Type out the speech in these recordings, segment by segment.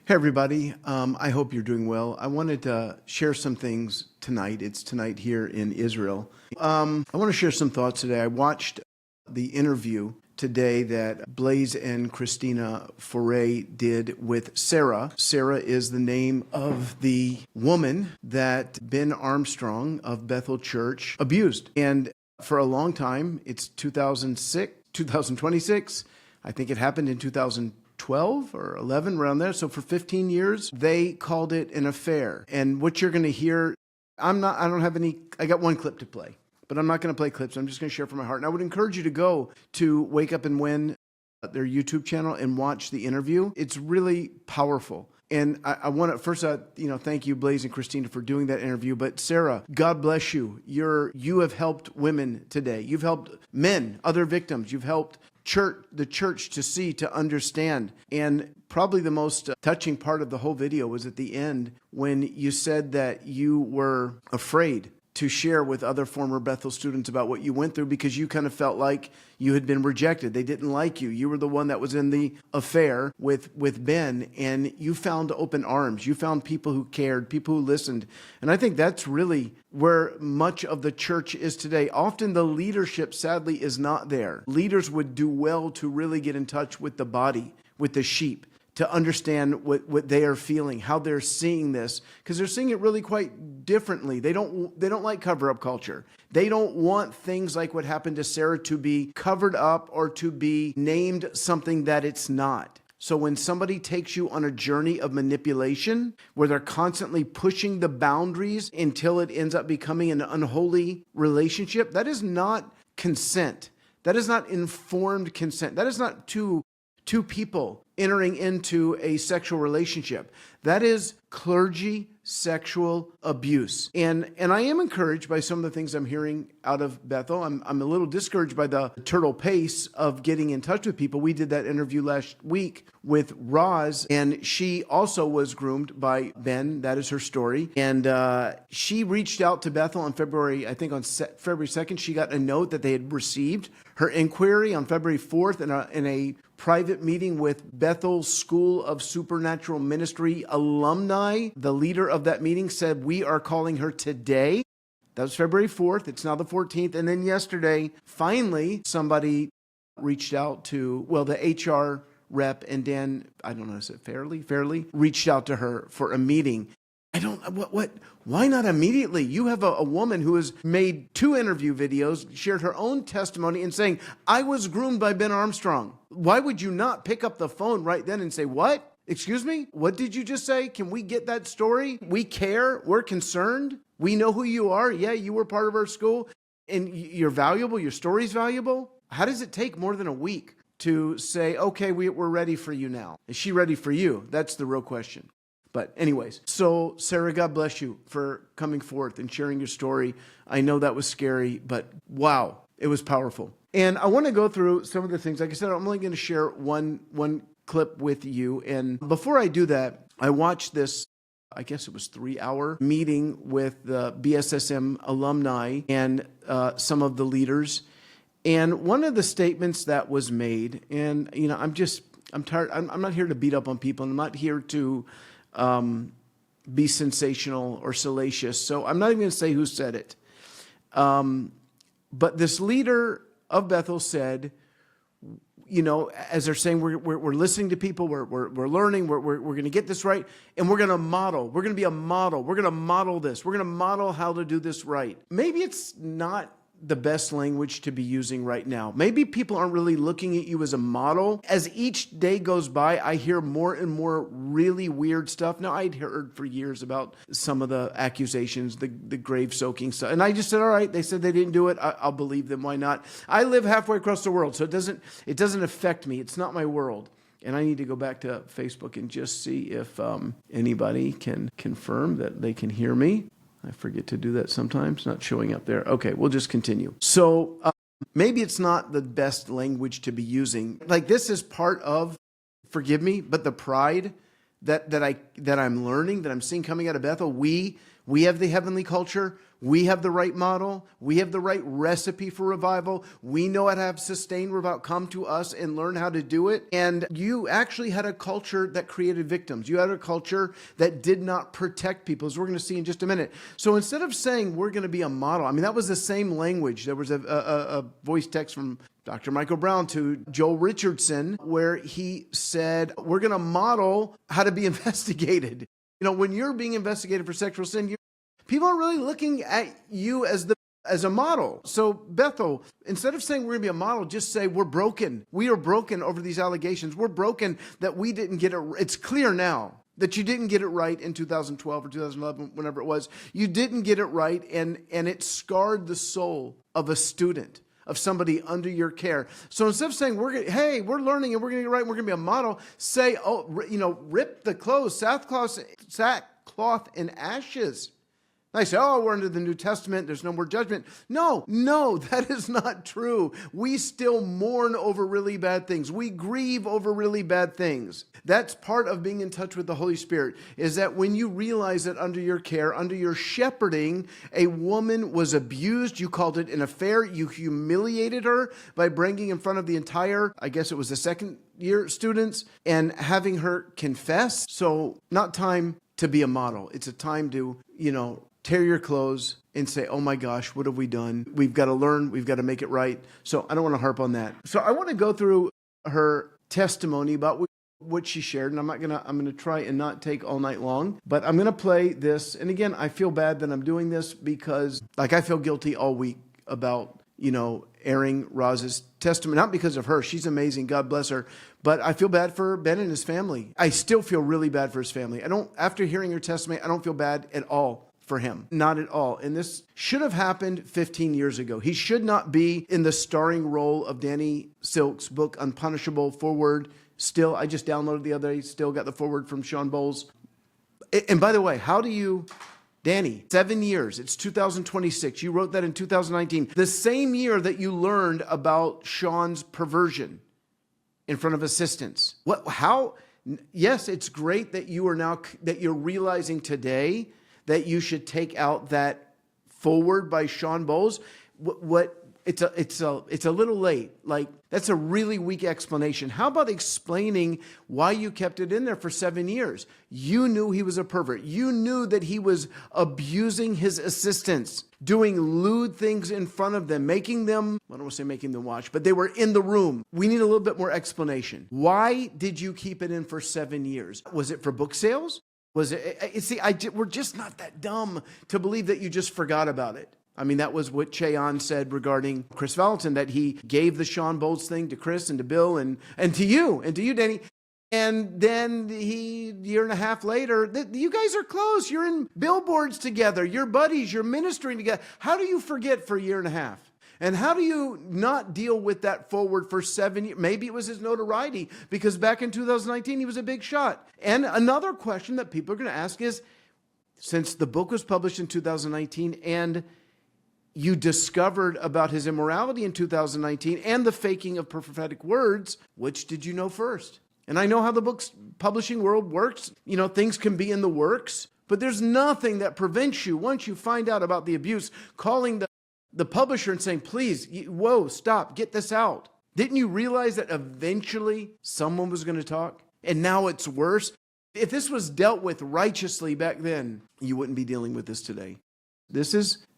Hey everybody, I hope you're doing well. I wanted to share some things tonight. It's tonight here in Israel. I want to share some thoughts today. I watched the interview today that Blaze and Christina Foray did with Sarah. Sarah is the name of the woman that Ben Armstrong of Bethel Church abused. And for a long time, it's 2026. I think it happened in 2012 or 11, around there. So for 15 years, they called it an affair. And what you're going to hear, I got one clip to play, but I'm not going to play clips. I'm just going to share from my heart. And I would encourage you to go to Wake Up and Win, their YouTube channel, and watch the interview. It's really powerful. And I want to first, thank you, Blaze and Christina, for doing that interview. But Sarah, God bless you. You have helped women today. You've helped men, other victims. You've helped the church to see, to understand. And probably the most touching part of the whole video was at the end when you said that you were afraid to share with other former Bethel students about what you went through because you kind of felt like you had been rejected. They didn't like you. You were the one that was in the affair with Ben, and you found open arms. You found people who cared, people who listened. And I think that's really where much of the church is today. Often the leadership, sadly, is not there. Leaders would do well to really get in touch with the body, with the sheep, to understand what they are feeling, how they're seeing this, because they're seeing it really quite differently. They don't like cover-up culture. They don't want things like what happened to Sarah to be covered up or to be named something that it's not. So when somebody takes you on a journey of manipulation, where they're constantly pushing the boundaries until it ends up becoming an unholy relationship, that is not consent. That is not informed consent. That is not two people entering into a sexual relationship. That is clergy sexual abuse. And I am encouraged by some of the things I'm hearing out of Bethel. I'm a little discouraged by the turtle pace of getting in touch with people. We did that interview last week with Roz, and she also was groomed by Ben. That is her story. And she reached out to Bethel on February 2nd. She got a note that they had received her inquiry on February 4th in a private meeting with Bethel School of Supernatural Ministry alumni. The leader of that meeting said, "We are calling her today." That was February 4th. It's now the 14th. And then yesterday, finally, somebody reached out to, the HR rep, and Dan, I don't know, is it Fairley, reached out to her for a meeting. Why not immediately? You have a woman who has made 2 interview videos, shared her own testimony and saying, "I was groomed by Ben Armstrong." Why would you not pick up the phone right then and say, "What? Excuse me? What did you just say? Can we get that story? We care. We're concerned. We know who you are. Yeah, you were part of our school and you're valuable. Your story's valuable." How does it take more than a week to say, "Okay, we're ready for you now"? Is she ready for you? That's the real question. But anyways, so Sarah, God bless you for coming forth and sharing your story. I know that was scary, but wow, it was powerful. And I want to go through some of the things. Like I said, I'm only going to share one clip with you. And before I do that, I watched this, I guess it was 3-hour meeting with the BSSM alumni and some of the leaders. And one of the statements that was made, and I'm tired. I'm not here to beat up on people. And I'm not here to be sensational or salacious. So I'm not even going to say who said it. But this leader of Bethel said, as they're saying, we're listening to people, we're learning, we're going to get this right, and we're going to model. We're going to be a model. We're going to model this. We're going to model how to do this right. Maybe it's not the best language to be using right now. Maybe people aren't really looking at you as a model. As each day goes by, I hear more and more really weird stuff. Now, I'd heard for years about some of the accusations, the grave soaking stuff. And I just said, all right, they said they didn't do it. I'll believe them. Why not? I live halfway across the world, so it doesn't affect me. It's not my world. And I need to go back to Facebook and just see if anybody can confirm that they can hear me. I forget to do that sometimes, not showing up there. Okay, we'll just continue. So maybe it's not the best language to be using. Like, this is part of, forgive me, but the pride that I'm learning, that I'm seeing coming out of Bethel. We have the heavenly culture. We have the right model. We have the right recipe for revival. We know how to have sustained revival. Come to us and learn how to do it. And you actually had a culture that created victims. You had a culture that did not protect people, as we're going to see in just a minute. So instead of saying we're going to be a model, I mean, that was the same language. There was a voice text from Dr. Michael Brown to Joel Richardson where he said, we're going to model how to be investigated. You know, when you're being investigated for sexual sin, people are really looking at you as a model. So Bethel, instead of saying we're going to be a model, just say we're broken. We are broken over these allegations. We're broken that we didn't get it. It's clear now that you didn't get it right in 2012 or 2011, whenever it was. You didn't get it right, and it scarred the soul of a student, of somebody under your care. So instead of saying we're learning and we're going to get it right, and we're going to be a model, say, rip the clothes, sackcloth and ashes. I say, we're under the New Testament. There's no more judgment. No, that is not true. We still mourn over really bad things. We grieve over really bad things. That's part of being in touch with the Holy Spirit, is that when you realize that under your care, under your shepherding, a woman was abused, you called it an affair, you humiliated her by bringing in front of the entire, I guess it was the second year students, and having her confess. So not time to be a model. It's a time to, tear your clothes and say, oh my gosh, what have we done? We've got to learn. We've got to make it right. So I don't want to harp on that. So I want to go through her testimony about what she shared. And I'm going to try and not take all night long, but I'm going to play this. And again, I feel bad that I'm doing this because I feel guilty all week about, airing Roz's testimony, not because of her. She's amazing. God bless her. But I feel bad for Ben and his family. I still feel really bad for his family. After hearing her testimony, I don't feel bad at all for him. Not at all. And this should have happened 15 years ago. He should not be in the starring role of Danny Silk's book, Unpunishable, foreword. Still, I just downloaded the other day, still got the foreword from Sean Bowles. And by the way, Danny, 7 years, it's 2026. You wrote that in 2019, the same year that you learned about Sean's perversion in front of assistants. Yes, it's great that you're realizing today that you should take out that forward by Sean Bowles. It's a little late. That's a really weak explanation. How about explaining why you kept it in there for 7 years? You knew he was a pervert. You knew that he was abusing his assistants, doing lewd things in front of them, making them, I don't want to say making them watch, but they were in the room. We need a little bit more explanation. Why did you keep it in for 7 years? Was it for book sales? Was it? We're just not that dumb to believe that you just forgot about it. I mean, that was what Cheon said regarding Chris Valentin, that he gave the Sean Bowles thing to Chris and to Bill and to you, Danny. And then year and a half later, you guys are close. You're in billboards together. You're buddies. You're ministering together. How do you forget for a year and a half? And how do you not deal with that forward for 7 years? Maybe it was his notoriety, because back in 2019, he was a big shot. And another question that people are going to ask is, since the book was published in 2019 and you discovered about his immorality in 2019 and the faking of prophetic words, which did you know first? And I know how the book's publishing world works. Things can be in the works, but there's nothing that prevents you, once you find out about the abuse, calling the publisher and saying, please, stop, get this out. Didn't you realize that eventually someone was going to talk? And now it's worse. If this was dealt with righteously back then, you wouldn't be dealing with this today. This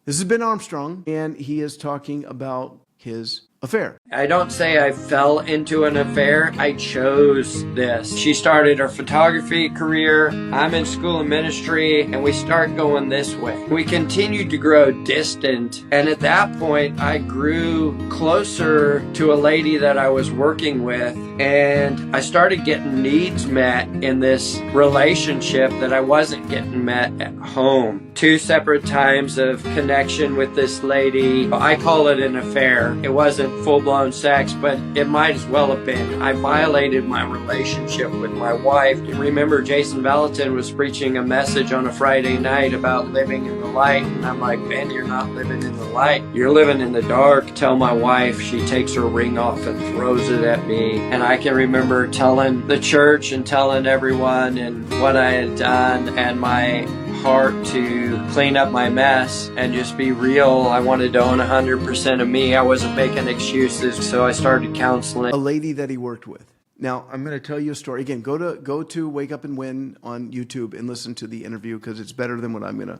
has been Armstrong, and he is talking about his affair. I don't say I fell into an affair. I chose this. She started her photography career. I'm in school of ministry, and we start going this way. We continued to grow distant, and at that point, I grew closer to a lady that I was working with, and I started getting needs met in this relationship that I wasn't getting met at home. 2 separate times of connection with this lady. I call it an affair. It wasn't full-blown sex, but it might as well have been. I violated my relationship with my wife. Remember, Jason Valentin was preaching a message on a Friday night about living in the light, and I'm like, Ben, you're not living in the light. You're living in the dark. Tell my wife. She takes her ring off and throws it at me. And I can remember telling the church and telling everyone and what I had done, and my heart to clean up my mess and just be real. I wanted to own 100% of me. I wasn't making excuses, so I started counseling. A lady that he worked with. Now, I'm going to tell you a story. Again, go to Wake Up and Win on YouTube and listen to the interview because it's better than what I'm going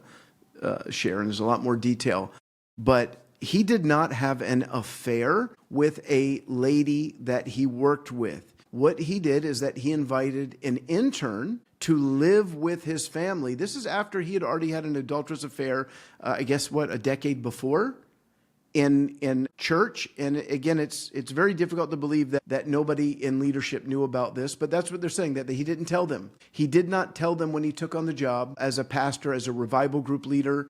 to share, and there's a lot more detail. But he did not have an affair with a lady that he worked with. What he did is that he invited an intern to live with his family. This is after he had already had an adulterous affair, I guess, a decade before in church. And again, it's very difficult to believe that nobody in leadership knew about this, but that's what they're saying, that he didn't tell them. He did not tell them when he took on the job as a pastor, as a revival group leader,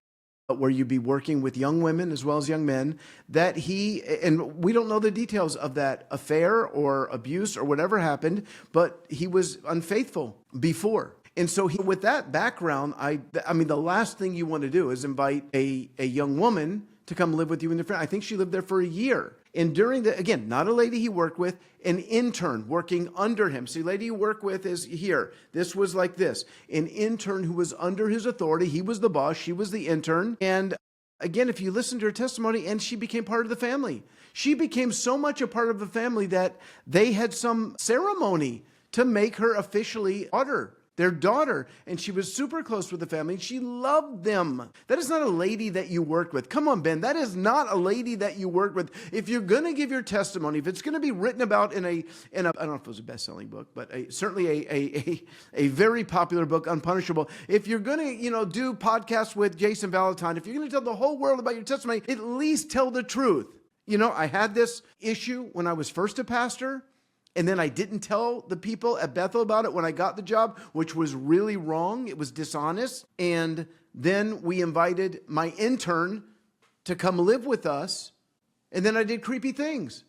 where you'd be working with young women as well as young men, that and we don't know the details of that affair or abuse or whatever happened, but he was unfaithful before. And so with that background, I mean, the last thing you want to do is invite a young woman to come live with you in the family. I think she lived there for a year. And again, not a lady he worked with, an intern working under him. See, lady you work with is here. This was like this. An intern who was under his authority. He was the boss. She was the intern. And again, if you listen to her testimony, and she became part of the family. She became so much a part of the family that they had some ceremony to make her officially their daughter, and she was super close with the family. She loved them. That is not a lady that you worked with. Come on, Ben. That is not a lady that you worked with. If you're going to give your testimony, if it's going to be written about in a I don't know if it was a best-selling book, but certainly a very popular book, Unpunishable. If you're going to, do podcasts with Jason Valentine, if you're going to tell the whole world about your testimony, at least tell the truth. I had this issue when I was first a pastor. And then I didn't tell the people at Bethel about it when I got the job, which was really wrong. It was dishonest. And then we invited my intern to come live with us. And then I did creepy things,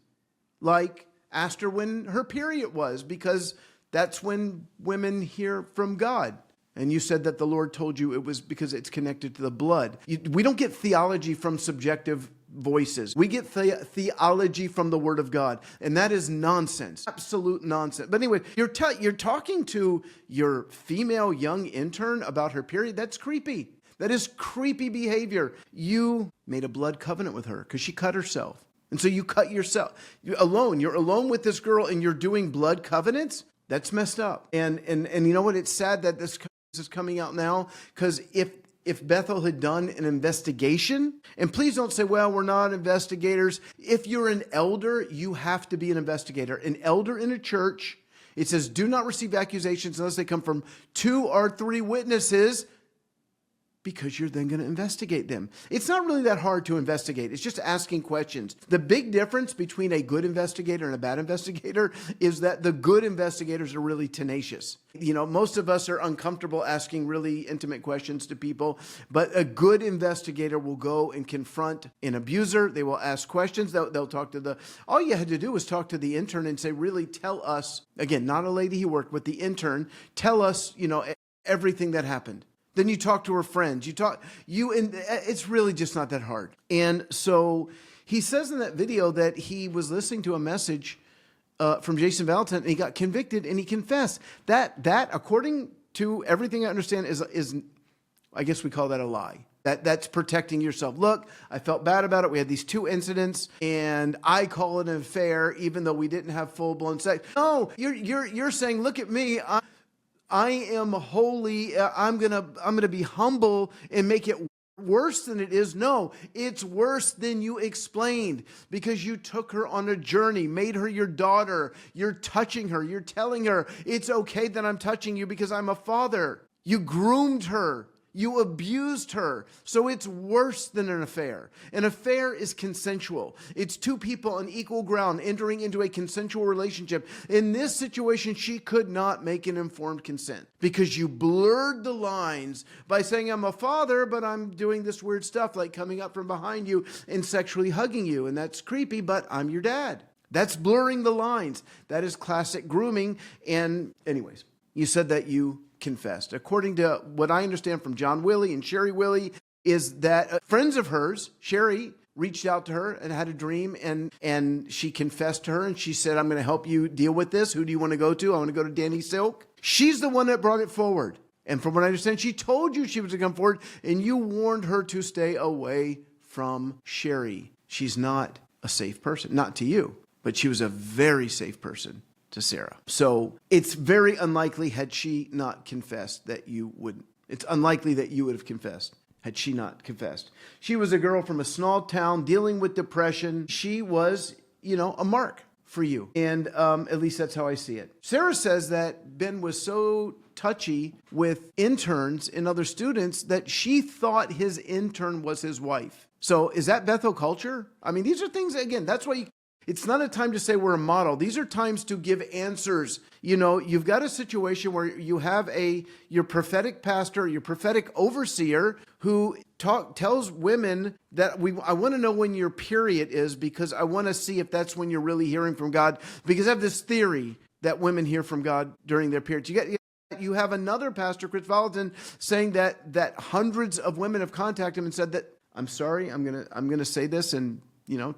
like asked her when her period was, because that's when women hear from God. And you said that the Lord told you it was because it's connected to the blood. We don't get theology from subjective voices. We get theology from the Word of God, and that is nonsense, absolute nonsense. But anyway, you're talking to your female young intern about her period. That's creepy. That is creepy behavior. You made a blood covenant with her because she cut herself, and so you cut yourself. You're alone with this girl, and you're doing blood covenants. That's messed up. And you know what? It's sad that this is coming out now, because if Bethel had done an investigation, and please don't say, well, we're not investigators. If you're an elder, you have to be an investigator. An elder in a church, it says, do not receive accusations unless they come from 2 or 3 witnesses, because you're then going to investigate them. It's not really that hard to investigate. It's just asking questions. The big difference between a good investigator and a bad investigator is that the good investigators are really tenacious. Most of us are uncomfortable asking really intimate questions to people, but a good investigator will go and confront an abuser. They will ask questions. They'll talk to all you had to do was talk to the intern and say, really tell us, again, not a lady he worked with, the intern, tell us, everything that happened. Then you talk to her friends. And it's really just not that hard. And so he says in that video that he was listening to a message from Jason Valentine, and he got convicted and he confessed. That according to everything I understand, is I guess we call that a lie. That's protecting yourself. Look, I felt bad about it. We had these 2 incidents, and I call it an affair, even though we didn't have full-blown sex. No, you're saying, look at me. I am holy. I'm gonna be humble and make it worse than it is. No, it's worse than you explained, because you took her on a journey, made her your daughter. You're touching her. You're telling her it's okay that I'm touching you because I'm a father. You groomed her. You abused her. So it's worse than an affair. An affair is consensual. It's 2 people on equal ground entering into a consensual relationship. In this situation, she could not make an informed consent because you blurred the lines by saying, I'm a father, but I'm doing this weird stuff like coming up from behind you and sexually hugging you. And that's creepy, but I'm your dad. That's blurring the lines. That is classic grooming. And anyways, you said that you confessed. According to what I understand from John Willie and Sherry Willie, is that friends of hers, Sherry, reached out to her and had a dream, and she confessed to her, and she said, I'm going to help you deal with this. Who do you want to go to? I want to go to Danny Silk. She's the one that brought it forward. And from what I understand, she told you she was to come forward, and you warned her to stay away from Sherry. She's not a safe person, not to you, but she was a very safe person to Sarah. So it's very unlikely, had she not confessed, that you wouldn't. It's unlikely that you would have confessed had she not confessed. She was a girl from a small town dealing with depression. She was, a mark for you. And at least that's how I see it. Sarah says that Ben was so touchy with interns and other students that she thought his intern was his wife. So is that Bethel culture? I mean, these are things, again, that's why it's not a time to say we're a model. These are times to give answers. You've got a situation where you have your prophetic pastor, your prophetic overseer who tells women that I want to know when your period is, because I want to see if that's when you're really hearing from God. Because I have this theory that women hear from God during their periods. You have another pastor, Chris Valentin, saying that hundreds of women have contacted him and said that, I'm sorry, I'm gonna say this, and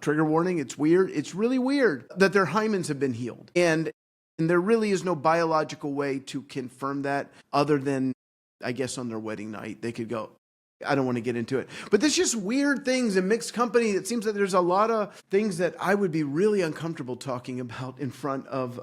trigger warning, it's weird. It's really weird that their hymens have been healed. And there really is no biological way to confirm that other than, I guess, on their wedding night. They could go, I don't want to get into it. But there's just weird things in mixed company. It seems that there's a lot of things that I would be really uncomfortable talking about in front of,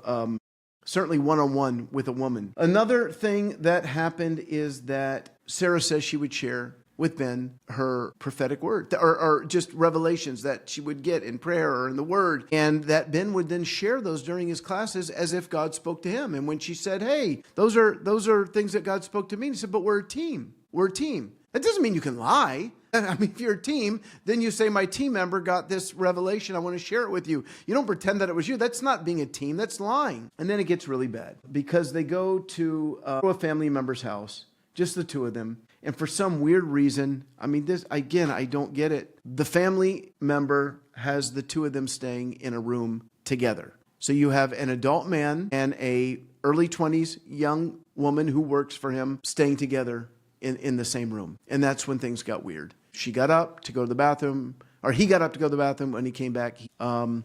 certainly one-on-one with a woman. Another thing that happened is that Sarah says she would share with Ben her prophetic word, or just revelations that she would get in prayer or in the word, and that Ben would then share those during his classes as if God spoke to him. And when she said, hey, those are things that God spoke to me, he said, but we're a team. We're a team. That doesn't mean you can lie. I mean, if you're a team, then you say, my team member got this revelation. I want to share it with you. You don't pretend that it was you. That's not being a team. That's lying. And then it gets really bad because they go to a family member's house, just the two of them. And for some weird reason, I mean, this, again, I don't get it. The family member has the two of them staying in a room together. So you have an adult man and a early 20s young woman who works for him staying together in the same room. And that's when things got weird. She got up to go to the bathroom, or he got up to go to the bathroom. When he came back, some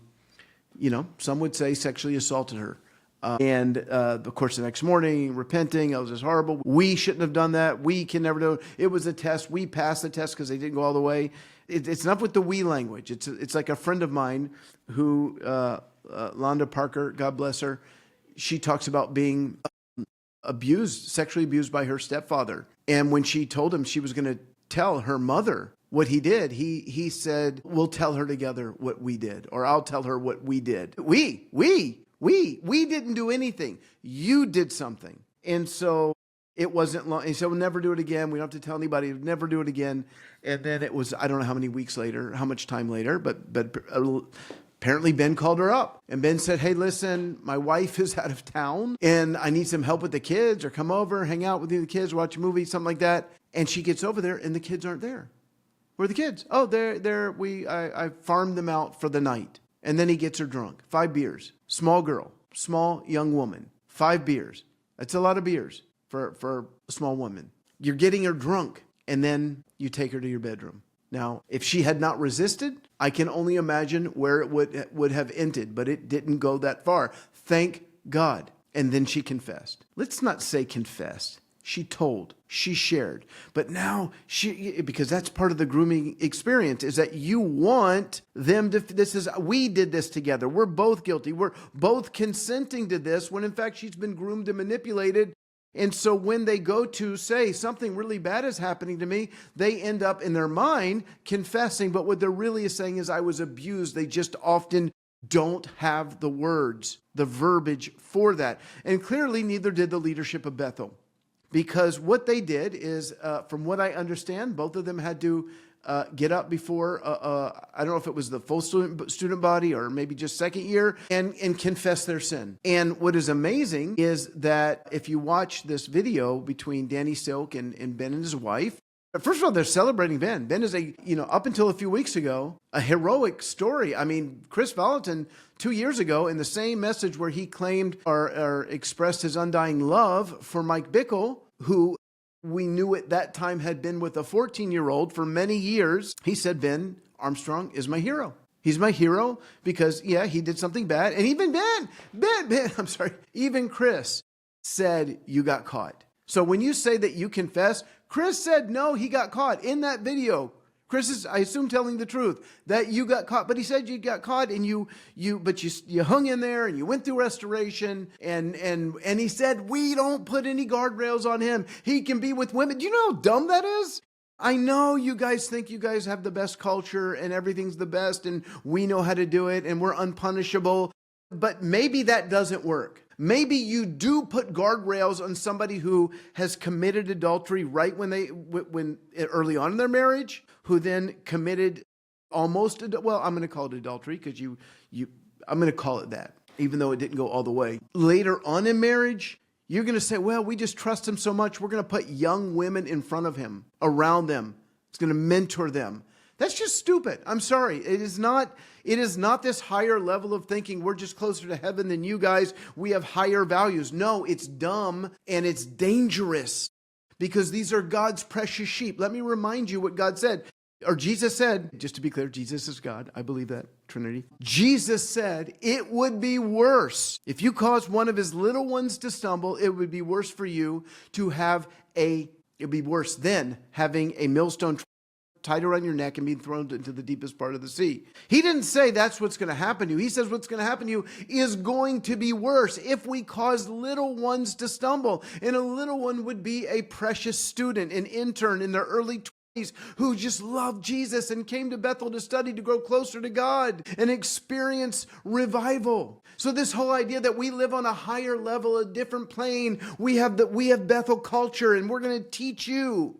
would say sexually assaulted her. And of course, the next morning, repenting, it was just horrible. We shouldn't have done that. We can never do it. It was a test. We passed the test because they didn't go all the way. It's enough with the we language. It's like a friend of mine who, Londa Parker, God bless her, she talks about being sexually abused by her stepfather. And when she told him she was going to tell her mother what he did, he said, we'll tell her together what we did, or I'll tell her what we did. We didn't do anything. You did something. And so it wasn't long. He said, we'll never do it again. We don't have to tell anybody. We'll never do it again. And then it was, I don't know how many weeks later, how much time later, but apparently Ben called her up. And Ben said, hey, listen, my wife is out of town and I need some help with the kids, or come over, hang out with the kids, watch a movie, something like that. And she gets over there and the kids aren't there. Where are the kids? Oh, I farmed them out for the night. And then he gets her drunk. 5 beers. Small girl, small young woman. 5 beers. That's a lot of beers for a small woman. You're getting her drunk, and then you take her to your bedroom. Now, if she had not resisted, I can only imagine where it would have ended, but it didn't go that far. Thank God. And then she confessed. Let's not say confessed. She told, she shared, but now because that's part of the grooming experience, is that you want them to, we did this together. We're both guilty. We're both consenting to this, when in fact she's been groomed and manipulated. And so when they go to say something really bad is happening to me, they end up in their mind confessing. But what they're really saying is, I was abused. They just often don't have the words, the verbiage for that. And clearly neither did the leadership of Bethel. Because what they did is, from what I understand, both of them had to get up before, I don't know if it was the full student body or maybe just second year, and confess their sin. And what is amazing is that if you watch this video between Danny Silk and Ben and his wife, first of all, they're celebrating Ben. Ben is up until a few weeks ago, a heroic story. I mean, Chris Valentin, 2 years ago, in the same message where he claimed or expressed his undying love for Mike Bickle, who we knew at that time had been with a 14-year-old for many years, he said, Ben Armstrong is my hero. He's my hero because, yeah, he did something bad. And even even Chris said, you got caught. So when you say that you confess, Chris said no, he got caught in that video. Chris is, I assume, telling the truth that you got caught, but he said you got caught and you hung in there and you went through restoration and he said we don't put any guardrails on him. He can be with women. Do you know how dumb that is? I know you guys think you guys have the best culture and everything's the best and we know how to do it and we're unpunishable, but maybe that doesn't work. Maybe you do put guardrails on somebody who has committed adultery right when early on in their marriage, who then committed I'm going to call it adultery because I'm going to call it that, even though it didn't go all the way. Later on in marriage, you're going to say, well, we just trust him so much. We're going to put young women in front of him, around them. It's going to mentor them. That's just stupid. I'm sorry. It is not this higher level of thinking. We're just closer to heaven than you guys. We have higher values. No, it's dumb and it's dangerous because these are God's precious sheep. Let me remind you what God said, or Jesus said, just to be clear, Jesus is God. I believe that, Trinity. Jesus said it would be worse. If you caused one of his little ones to stumble, it would be worse for you to have it'd be worse than having a millstone tied around your neck and being thrown into the deepest part of the sea. He didn't say that's what's going to happen to you. He says what's going to happen to you is going to be worse if we cause little ones to stumble. And a little one would be a precious student, an intern in their early 20s who just loved Jesus and came to Bethel to study, to grow closer to God and experience revival. So this whole idea that we live on a higher level, a different plane, we have Bethel culture and we're going to teach you.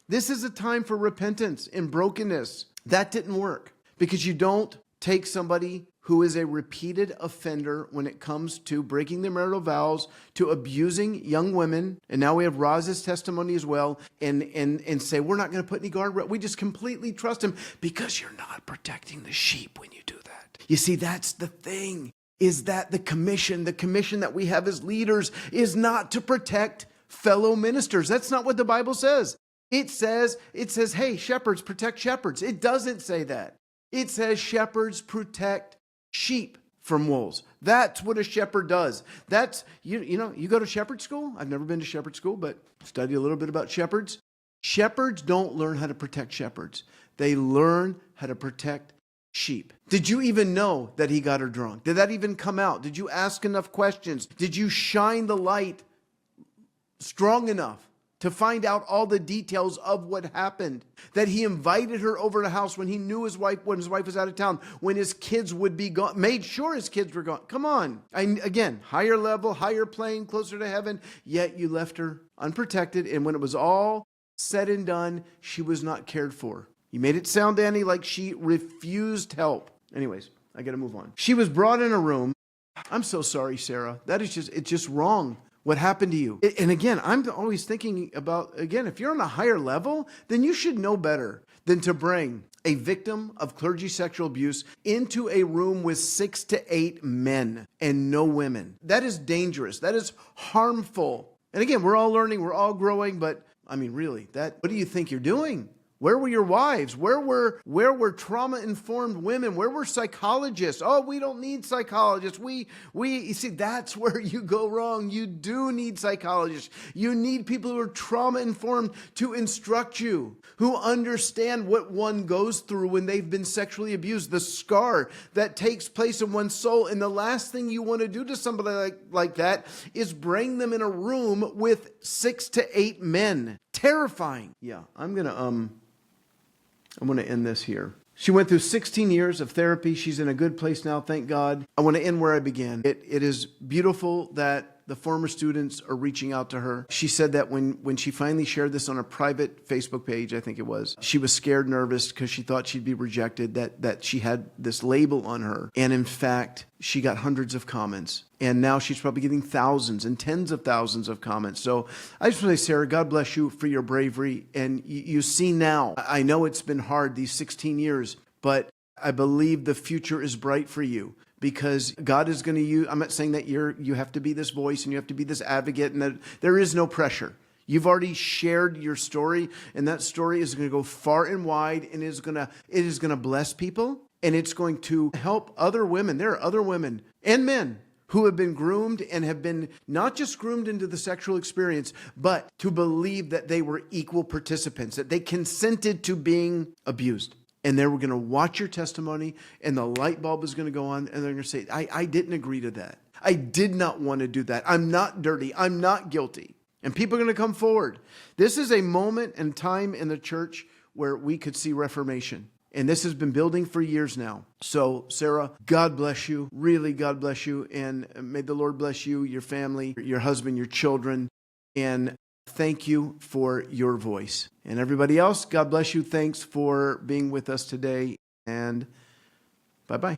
This is a time for repentance and brokenness. That didn't work because you don't take somebody who is a repeated offender when it comes to breaking their marital vows, to abusing young women. And now we have Roz's testimony as well, and say, we're not going to put any guardrail. We just completely trust him because you're not protecting the sheep when you do that. You see, that's the thing, is that the commission that we have as leaders is not to protect fellow ministers. That's not what the Bible says. It says, hey, shepherds protect shepherds. It doesn't say that. It says shepherds protect sheep from wolves. That's what a shepherd does. That's, you go to shepherd school. I've never been to shepherd school, but study a little bit about shepherds. Shepherds don't learn how to protect shepherds. They learn how to protect sheep. Did you even know that he got her drunk? Did that even come out? Did you ask enough questions? Did you shine the light strong enough to find out all the details of what happened? That he invited her over to the house when he knew when his wife was out of town, when his kids would be gone, made sure his kids were gone. Come on. Again, higher level, higher plane, closer to heaven, yet you left her unprotected. And when it was all said and done, she was not cared for. You made it sound, Danny, like she refused help. Anyways, I got to move on. She was brought in a room. I'm so sorry, Sarah. It's just wrong. What happened to you? And again, I'm always thinking about, if you're on a higher level, then you should know better than to bring a victim of clergy sexual abuse into a room with 6 to 8 men and no women. That is dangerous. That is harmful. And again, we're all learning, we're all growing, but I mean, really, what do you think you're doing? Where were your wives? Where were trauma-informed women? Where were psychologists? Oh, we don't need psychologists. You see, that's where you go wrong. You do need psychologists. You need people who are trauma-informed to instruct you, who understand what one goes through when they've been sexually abused, the scar that takes place in one's soul. And the last thing you want to do to somebody like that is bring them in a room with 6 to 8 men. Terrifying. Yeah, I'm going to end this here. She went through 16 years of therapy. She's in a good place now, thank God. I want to end where I began. It is beautiful that the former students are reaching out to her. She said that when she finally shared this on a private Facebook page, I think it was, she was scared, nervous because she thought she'd be rejected, that she had this label on her. And in fact, she got hundreds of comments. And now she's probably getting thousands and tens of thousands of comments. So I just want to say, Sarah, God bless you for your bravery. And you see now, I know it's been hard these 16 years, but I believe the future is bright for you. Because God is going to use, I'm not saying that you have to be this voice and you have to be this advocate and that there is no pressure. You've already shared your story, and that story is going to go far and wide, and it is going to bless people, and it's going to help other women. There are other women and men who have been groomed and have been not just groomed into the sexual experience, but to believe that they were equal participants, that they consented to being abused. And they were going to watch your testimony, and the light bulb is going to go on, and they're going to say, I didn't agree to that. I did not want to do that. I'm not dirty. I'm not guilty. And people are going to come forward. This is a moment and time in the church where we could see reformation. And this has been building for years now. So, Sarah, God bless you. Really, God bless you. And may the Lord bless you, your family, your husband, your children. And thank you for your voice. And everybody else, God bless you. Thanks for being with us today. And bye-bye.